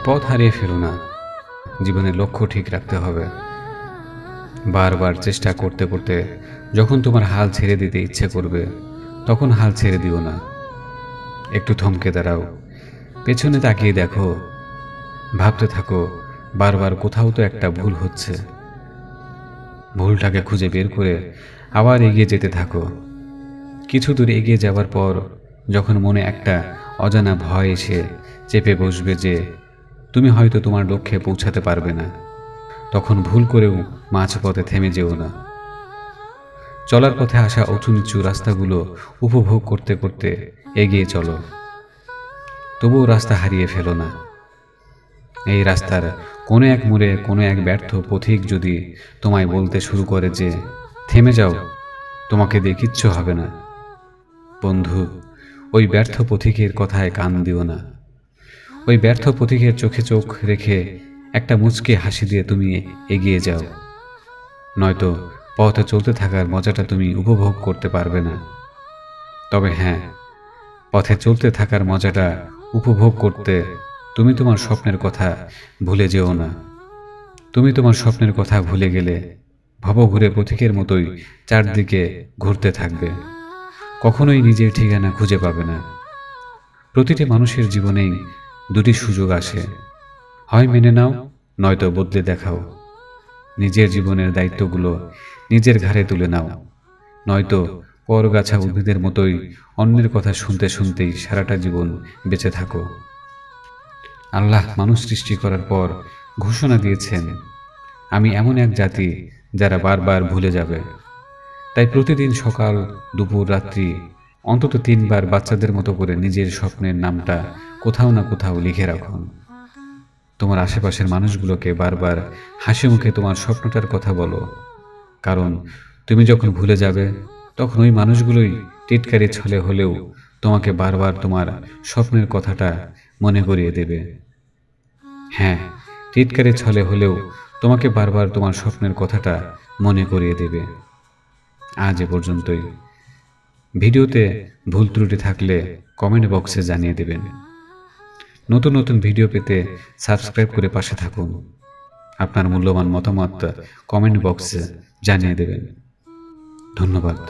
পথ হারিয়ে ফেলো না, জীবনের লক্ষ্য ঠিক রাখতে হবে। বারবার চেষ্টা করতে করতে যখন তোমার হাল ছেড়ে দিতে ইচ্ছে করবে, তখন হাল ছেড়ে দিও না। একটু থমকে দাঁড়াও, পেছনে তাকিয়ে দেখো, ভাবতে থাকো বারবার কোথাও তো একটা ভুল হচ্ছে। ভুলটাকে খুঁজে বের করে আবার এগিয়ে যেতে থাকো। কিছু দূর এগিয়ে যাওয়ার পর যখন মনে একটা অজানা ভয় এসে চেপে বসবে যে তুমি হয়তো তোমার লক্ষ্যে পৌঁছাতে পারবে না, তখন ভুল করেও মাঝপথে থেমে যেও না। চলার পথে আসা উঁচু নিচু রাস্তাগুলো উপভোগ করতে করতে এগিয়ে চলো, তবুও রাস্তা হারিয়ে ফেলো না। এই রাস্তার কোনো এক মোড়ে কোনো এক ব্যর্থ পথিক যদি তোমায় বলতে শুরু করে যে থেমে যাও, তোমাকে দিয়ে কিচ্ছু হবে না, বন্ধু, ওই ব্যর্থ পথিকের কথায় কান দিও না। ওই ব্যর্থ পথিকের চোখে চোখ রেখে একটা মুচকে হাসি দিয়ে তুমি এগিয়ে যাও, নয়তো পথে চলতে থাকার মজাটা তুমি উপভোগ করতে পারবে না। তবে হ্যাঁ, পথে চলতে থাকার মজাটা উপভোগ করতে তুমি তোমার স্বপ্নের কথা ভুলে যেও না। তুমি তোমার স্বপ্নের কথা ভুলে গেলে ভবঘুরে পথিকের মতোই চারদিকে ঘুরতে থাকবে, কখনোই নিজের ঠিকানা খুঁজে পাবে না। প্রতিটি মানুষের জীবনেই দুটি সুযোগ আসে, হয় মেনে নাও, নয়তো বদলে দেখাও। নিজের জীবনের দায়িত্বগুলো নিজের ঘাড়ে তুলে নাও, নয়তো পরগাছা উদ্ভিদের মতোই অন্যের কথা শুনতে শুনতেই সারাটা জীবন বেঁচে থাকো। আল্লাহ মানুষ সৃষ্টি করার পর ঘোষণা দিয়েছেন, আমি এমন এক জাতি যারা বারবার ভুলে যাবে। তাই প্রতিদিন সকাল দুপুর রাত্রি অন্তত 3 বার বাচ্চাদের মতো করে নিজের স্বপ্নের নামটা কোথাও না কোথাও লিখে রাখুন। তোমার আশেপাশের মানুষগুলোকে বারবার হাসি মুখে তোমার স্বপ্নটার কথা বলো, কারণ তুমি যখন ভুলে যাবে তখন ওই মানুষগুলোই টিটকারি ছলে হলেও তোমাকে বারবার তোমার স্বপ্নের কথাটা মনে করিয়ে দেবে। হ্যাঁ, টিটকারি ছলে হলেও তোমাকে বারবার তোমার স্বপ্নের কথাটা মনে করিয়ে দেবে। আজ এ পর্যন্তই। ভিডিওতে ভুল ত্রুটি থাকলে কমেন্ট বক্সে জানিয়ে দেবেন। নতুন নতুন ভিডিও পেতে সাবস্ক্রাইব করে পাশে থাকুন। আপনার মূল্যবান মতামত কমেন্ট বক্সে জানিয়ে দেবেন। ধন্যবাদ।